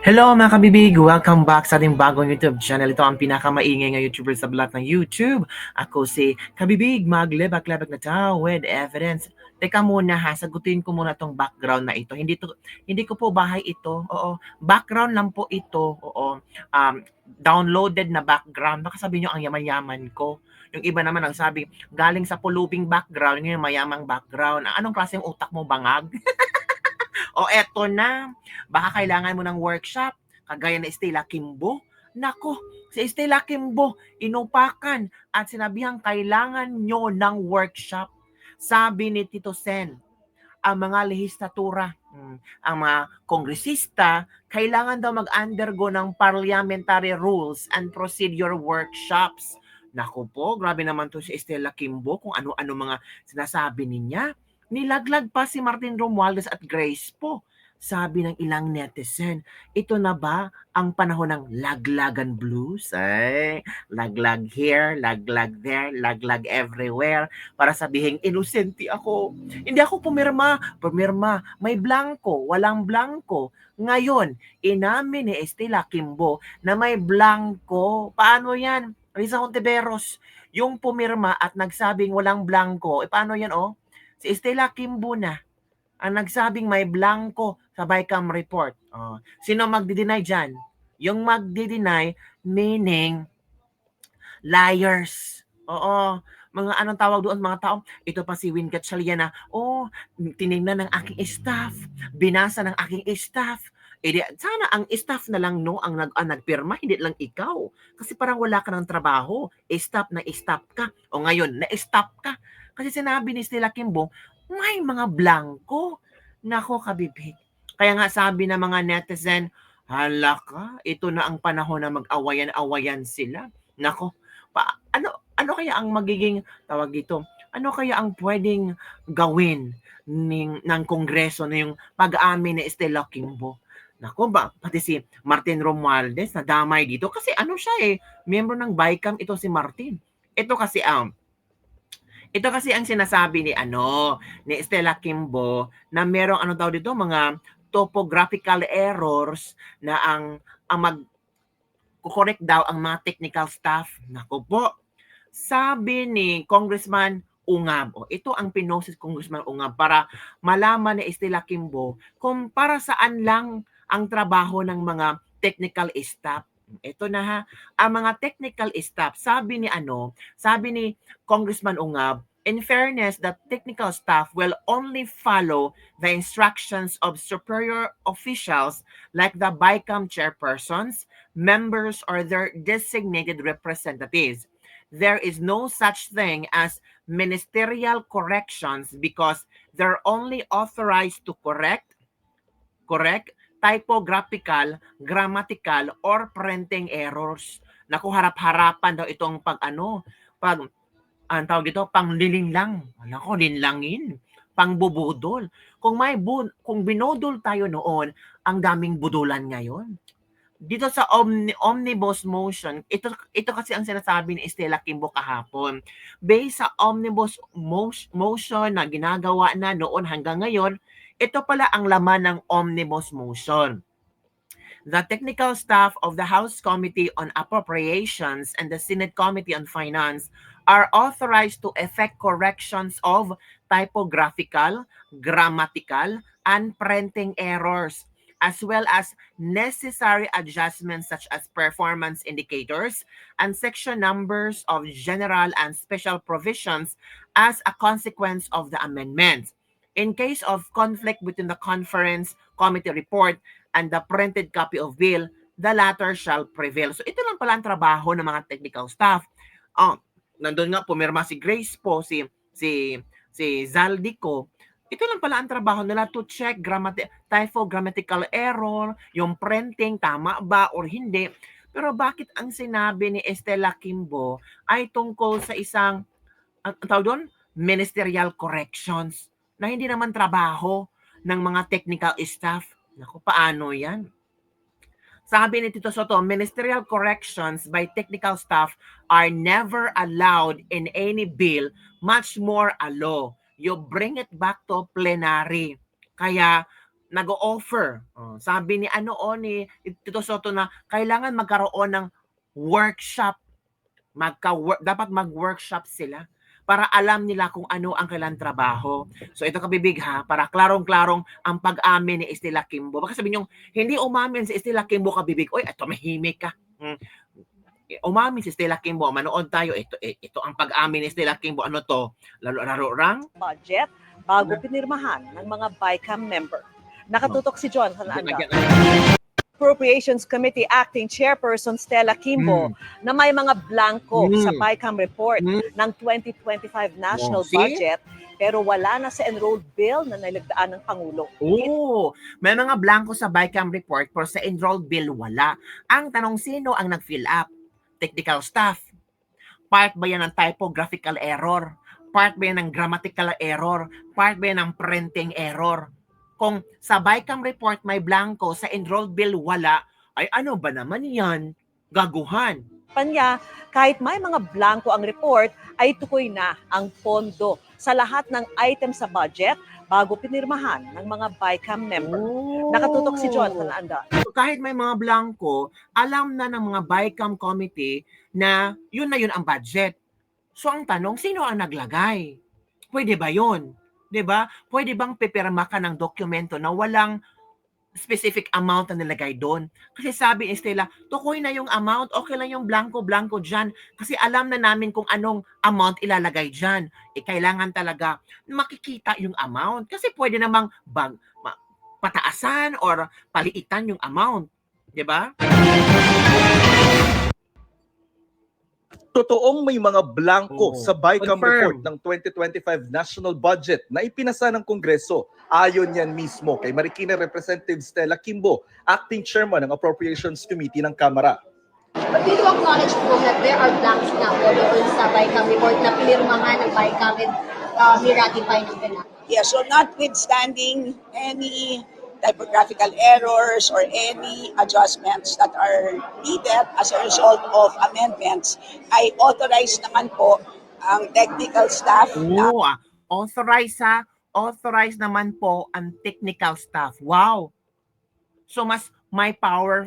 Hello mga kabibig! Welcome back sa ating bagong YouTube channel. Ito ang pinakamaingay ng YouTuber sa lahat ng YouTube. Ako si Kabibig, maglebak-lebak na tao with evidence. Teka muna ha, sagutin ko muna tong background na ito. Hindi ko po bahay ito. Oo, background lang po ito. Oo, downloaded na background. Baka sabihin nyo ang yaman-yaman ko. Yung iba naman ang sabi, galing sa pulubing background, yung mayamang background. Anong klaseng utak mo, bangag? O eto na, baka kailangan mo ng workshop, kagaya ni Stella Kimbo. Nako, si Stella Kimbo, inupakan at sinabihang kailangan nyo ng workshop. Sabi ni Tito Sen, ang mga lehislatura, ang mga kongresista, kailangan daw mag-undergo ng parliamentary rules and procedure workshops. Naku po, grabe naman to si Stella Kimbo kung ano-ano mga sinasabi niya. Nilaglag pa si Martin Romualdez at Grace po. Sabi ng ilang netizen, ito na ba ang panahon ng laglagan blues? Ay, laglag here, laglag there, laglag everywhere. Para sabihin, inosente ako. Hindi ako pumirma, may blanco, walang blanco. Ngayon, inamin ni Estela Kimbo na may blanco. Paano yan? Risa Hontiveros, yung pumirma at nagsabing walang blanco, paano yan Si Estela Kimbo na ang nagsabing may blanco sa BICAM report. Sino magdi-deny dyan? Yung magdi-deny, meaning liars. Oo, mga anong tawag doon mga tao, ito pa si Win Gatchalian na, tinignan ng aking staff, binasa ng aking staff, sana ang staff na lang ang nagpirma, hindi lang ikaw. Kasi parang wala ka ng trabaho, staff na staff ka. O ngayon, na-stop ka. Kasi sinabi ni Stella Kimbo, may mga blanco. Nako kabibig. Kaya nga sabi ng mga netizen, hala ka, ito na ang panahon na mag-awayan-awayan sila. Nako, ano kaya ang magiging tawag dito? Ano kaya ang pwedeng gawin ng Kongreso na yung pag-aamin ni Stella Kimbo? Nako ba, pati si Martin Romualdez nadamay dito kasi ano siya miyembro ng BICAM ito si Martin. Ito kasi ang sinasabi ni Stella Kimbo na merong dito mga topographical errors na ang correct daw ang mga technical staff. Nako po. Sabi ni Congressman Ungab, ito ang pinost si Congressman Ungab para malaman ni Stella Kimbo kung para saan lang ang trabaho ng mga technical staff. Ito na ha, ang mga technical staff, sabi ni Congressman Ungab, in fairness, the technical staff will only follow the instructions of superior officials like the BICAM chairpersons, members, or their designated representatives. There is no such thing as ministerial corrections because they're only authorized to correct typographical, grammatical, or printing errors. Naku, harap-harapan daw itong ang tawag dito, pangliling lang. Nako, linlangin. Pangbubudol. Kung binudol tayo noon, ang daming budulan ngayon. Dito sa omnibus motion, ito kasi ang sinasabi ni Stella Kimbo kahapon. Based sa omnibus motion na ginagawa na noon hanggang ngayon, ito pala ang laman ng omnibus motion. The technical staff of the House Committee on Appropriations and the Senate Committee on Finance are authorized to effect corrections of typographical, grammatical, and printing errors, as well as necessary adjustments such as performance indicators and section numbers of general and special provisions as a consequence of the amendments. In case of conflict between the conference committee report and the printed copy of bill, the latter shall prevail. So ito lang pala ang trabaho ng mga technical staff. Nandun nga pumirma si Grace po, si Zaldico. Ito lang pala ang trabaho nila to check typogrammatical error, yung printing tama ba or hindi. Pero bakit ang sinabi ni Stella Kimbo ay tungkol sa isang tawag doon, ministerial corrections na hindi naman trabaho ng mga technical staff? Naku, paano yan? Sabi ni Tito Soto, ministerial corrections by technical staff are never allowed in any bill, much more a law. You bring it back to plenary. Kaya nag-o-offer. Sabi ni ni Tito Soto na kailangan magkaroon ng workshop, dapat mag-workshop sila para alam nila kung ano ang kailangang trabaho. So ito kabibig ha, para klarong-klarong ang pag-amin ni Estela Kimbo. Baka sabihin nyo, hindi umamin si Estela Kimbo kabibig. Oy, ito mahimik ka. Umamin si Estela Kimbo, manood tayo. Ito ang pag-amin ni Estela Kimbo. Ano to? Laro-rang? Budget bago pinirmahan ng mga BICAM member. Nakatutok si John Anda. Appropriations Committee Acting Chairperson Stella Kimbo na may mga blanco sa BICAM report ng 2025 national budget pero wala na sa enrolled bill na nilagdaan ng Pangulo. May mga blanco sa BICAM report pero sa enrolled bill wala. Ang tanong, sino ang nag-fill up? Technical staff? Part ba yan ng typographical error? Part ba yan ng grammatical error? Part ba yan ng printing error? Kung sa BICAM report may blanco, sa enrolled bill wala, ay ano ba naman yan? Gaguhan. Panya, kahit may mga blanco ang report, ay tukoy na ang pondo sa lahat ng item sa budget bago pinirmahan ng mga BICAM member. Nakatutok si John Anda. So kahit may mga blanco, alam na ng mga BICAM committee na yun ang budget. So ang tanong, sino ang naglagay? Pwede ba yun? 'Di ba? Pwede bang pipirma ka ng dokumento na walang specific amount na nilagay doon? Kasi sabi ni Estela, tukoy na yung amount, okay lang yung blanco-blanco dyan. Kasi alam na namin kung anong amount ilalagay dyan. Kailangan talaga makikita yung amount. Kasi pwede namang pataasan or paliitan yung amount. 'Di ba? Totoong may mga blanco sa BICAM report ng 2025 national budget na ipinasa ng Kongreso. Ayon yan mismo kay Marikina Representative Stella Kimbo, acting chairman ng Appropriations Committee ng Kamara. But we do acknowledge po that there are blanks na po doon sa BICAM report na pinirmahan ng BICAM and ni-ratify ng Senado. Yeah, so notwithstanding any typographical errors or any adjustments that are needed as a result of amendments, ay authorize naman po ang technical staff. Authorize naman po ang technical staff. Wow! So mas may power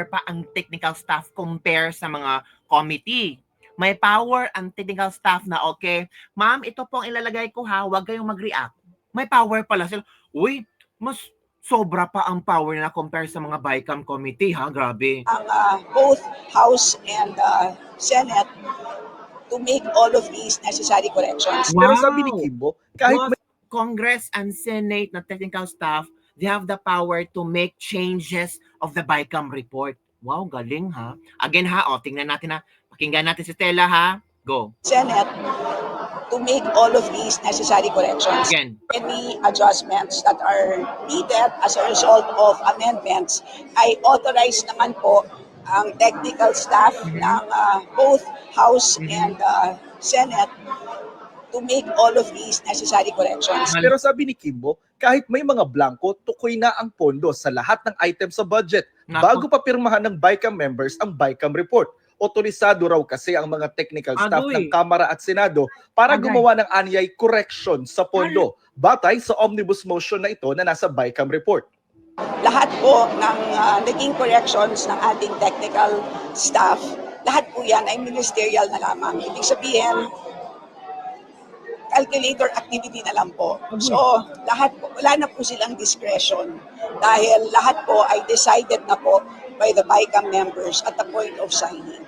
pa ang technical staff compare sa mga committee. May power ang technical staff na, okay, ma'am, ito pong ilalagay ko ha, huwag kayong mag-react. May power pala sila. Uy, mas sobra pa ang power na compare sa mga BICAM committee, ha? Grabe. Both House and Senate to make all of these necessary corrections. Wow. Pero sabi ni Kimbo, kahit may Congress and Senate na technical staff, they have the power to make changes of the BICAM report. Wow, galing ha. Again ha, tingnan natin ha. Pakinggan natin si Stella ha. Go. Senate to make all of these necessary corrections. Again. Any adjustments that are needed as a result of amendments ay authorize naman po ang technical staff ng both House and Senate to make all of these necessary corrections. Pero sabi ni Kimbo, kahit may mga blanco, tukoy na ang pondo sa lahat ng items sa budget bago pa pirmahan ng BICAM members ang BICAM report. Otorisado raw kasi ang mga technical staff ng Kamara at Senado para gumawa ng anyay correction sa pondo batay sa omnibus motion na ito na nasa BICAM report. Lahat po ng naging corrections ng ating technical staff, lahat po yan ay ministerial na lamang. Ibig sabihin, calculator activity na lang po. So, lahat po, wala na po silang discretion dahil lahat po ay decided na po by the BICAM members at the point of signing.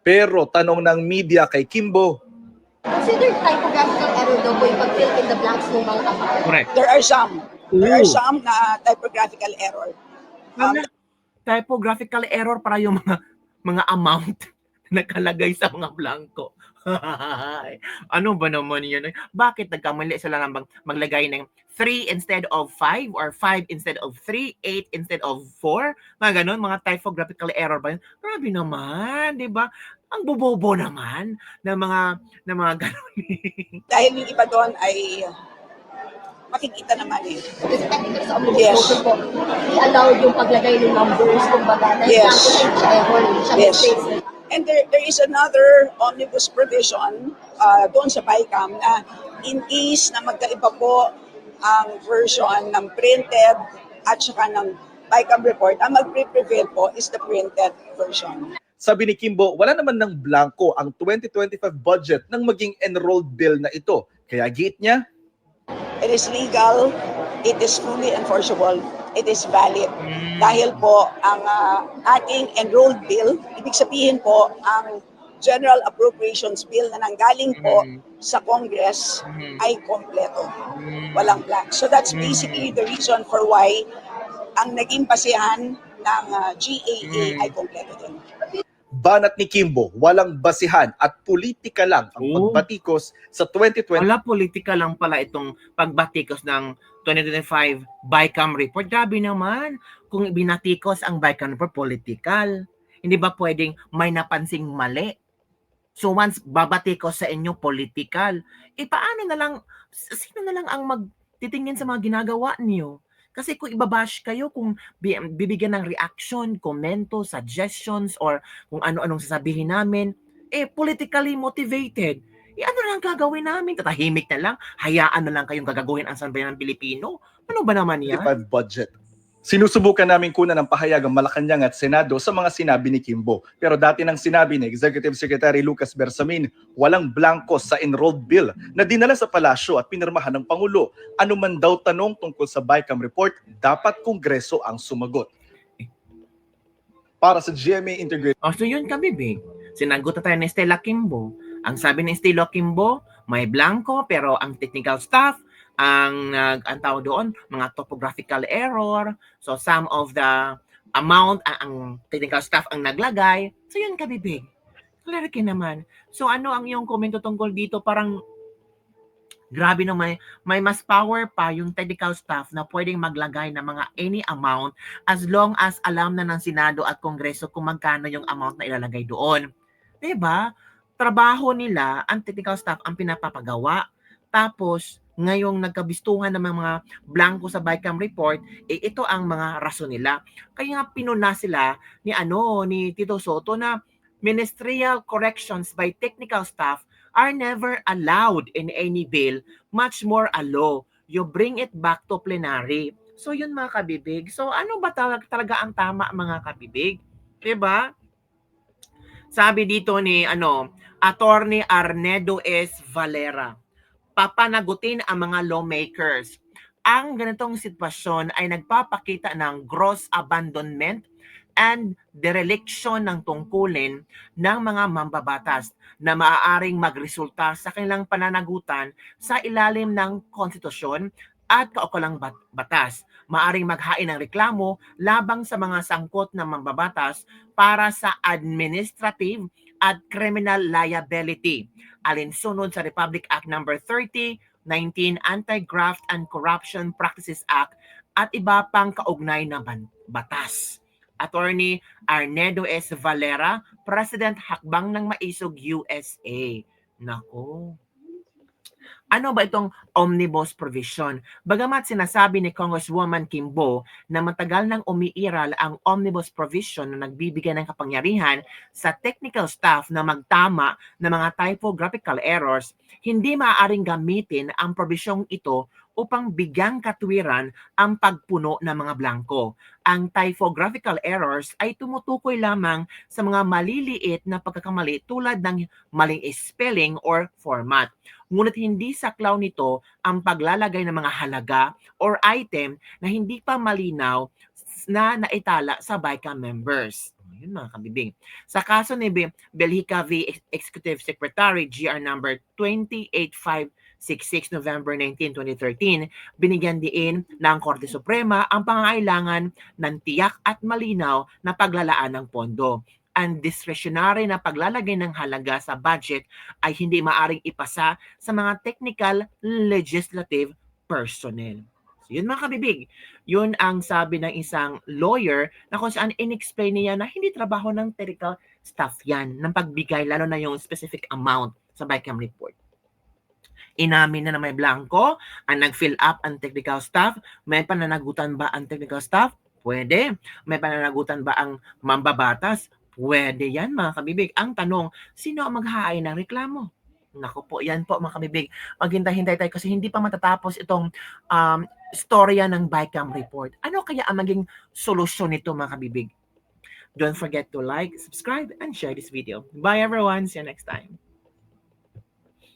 Pero tanong ng media kay Kimbo, Consider typographical error daw po yung pag-fill in the blanks ng mga kapatid. Correct. There are some. There are some na typographical error. Typographical error para yung mga amount na nakalagay sa mga blanco. Ano ba naman yan? Bakit nagkamali sila ng maglagay ng 3 instead of 5 or 5 instead of 3, 8 instead of 4? Mga ganun, mga typographical error ba yun? Grabe naman, di ba? Ang bobobo naman ng mga ganun. Dahil yung iba doon ay makikita naman eh. Kasi technical sa omnibus motion po, i-allow yung paglagay ng numbers, kumbaga, dahil Yes. blanco siya error, siya Yes. mistakes. And there is another omnibus provision doon sa BICAM na in case na magkaiba po ang version ng printed at saka ng BICAM report, ang magre-prevail po is the printed version. Sabi ni Kimbo, wala naman ng blanco ang 2025 budget nang maging enrolled bill na ito. Kaya giit niya, It is legal, it is fully enforceable, it is valid. Dahil po ang ating enrolled bill, ibig sabihin po ang General Appropriations Bill na nanggaling po sa Congress ay kompleto. Walang blank. So that's basically the reason for why ang naging basehan ng GAA ay kompleto din. banat ni Kimbo, walang basihan at politika lang ang Oh. pagbatikos sa 2020 Wala, politika lang pala itong pagbatikos ng 2025 BICAM report. Grabe naman kung binatikos ang BICAM report, political. Hindi ba pwedeng may napansing mali? So once babatikos sa inyo, political. Paano na lang, sino na lang ang magtitingin sa mga ginagawa niyo? Kasi kung ibabash kayo, kung bibigyan ng reaction, komento, suggestions, or kung ano-anong sasabihin namin, politically motivated. Ano lang gagawin namin? Tatahimik na lang? Hayaan na lang kayong gagawin ang sambayan ng Pilipino? Ano ba naman yan? budget. Sinusubukan namin kunan ng pahayag ang Malacanang at Senado sa mga sinabi ni Kimbo. Pero dati nang sinabi ni Executive Secretary Lucas Bersamin, walang blanco sa enrolled bill na dinala sa palasyo at pinirmahan ng Pangulo. Ano man daw tanong tungkol sa BICAM report, dapat Kongreso ang sumagot. Para sa GMA Integrated So yun kami, Big. Sinagot na tayo ni Stella Kimbo. Ang sabi ni Stella Kimbo, may blanco pero ang technical staff, ang tawag doon, mga topographical error. So some of the amount, ang technical staff ang naglagay. So yun kami, Big. Clarity naman. So ano ang iyong komento tungkol dito? Parang grabe no, may mas power pa yung technical staff na pwedeng maglagay ng mga any amount as long as alam na ng Senado at Kongreso kung magkano yung amount na ilalagay doon. Diba? Trabaho nila, ang technical staff ang pinapapagawa. Tapos, ngayong nagkabistuhan ng mga blanco sa BICAM report, ito ang mga rason nila. Kaya nga pinuna sila ni Tito Soto na ministerial corrections by technical staff are never allowed in any bill, much more a law. You bring it back to plenary. So yun mga kabibig. So ano ba talaga ang tama mga kabibig? Diba? Sabi dito ni Attorney Arnedo S. Valera, papanagutin ang mga lawmakers. Ang ganitong sitwasyon ay nagpapakita ng gross abandonment and dereliction ng tungkulin ng mga mambabatas na maaaring magresulta sa kanilang pananagutan sa ilalim ng konstitusyon at kaukulang batas. Maaaring maghain ng reklamo labang sa mga sangkot ng mambabatas para sa administrative at criminal liability, alinsunod sa Republic Act No. 30/19 Anti-Graft and Corruption Practices Act at iba pang kaugnay na batas. Attorney Arnedo S. Valera, President Hakbang ng Maisog USA. Nako. Ano ba itong omnibus provision? Bagamat sinasabi ni Congresswoman Kimbo na matagal nang umiiral ang omnibus provision na nagbibigay ng kapangyarihan sa technical staff na magtama ng mga typographical errors, hindi maaaring gamitin ang probisyong ito upang bigyang katwiran ang pagpuno ng mga blanco. Ang typographical errors ay tumutukoy lamang sa mga maliliit na pagkakamali tulad ng maling spelling or format. Ngunit hindi saklaw nito ang paglalagay ng mga halaga or item na hindi pa malinaw na naitala sa BICAM members. Yun mga kabibing. Sa kaso ni Belhica V. Executive Secretary GR number 28566 November 19, 2013, binigyan diin ng Korte Suprema ang pangangailangan ng tiyak at malinaw na paglalaan ng pondo. Ang discretionary na paglalagay ng halaga sa budget ay hindi maaring ipasa sa mga technical legislative personnel. So, yun mga kabibig, yun ang sabi ng isang lawyer na kung saan in-explain niya na hindi trabaho ng technical staff yan, ng pagbigay, lalo na yung specific amount sa BICAM report. Inamin na may blanco, ang nag-fill up ang technical staff, may pananagutan ba ang technical staff? Pwede. May pananagutan ba ang mambabatas? Pwede yan mga kabibig. Ang tanong, sino ang maghahain ng reklamo? Naku po, yan po mga kabibig. Maghintay-hintay tayo kasi hindi pa matatapos itong storya ng BICAM report. Ano kaya ang maging solusyon nito mga kabibig? Don't forget to like, subscribe, and share this video. Bye everyone. See you next time.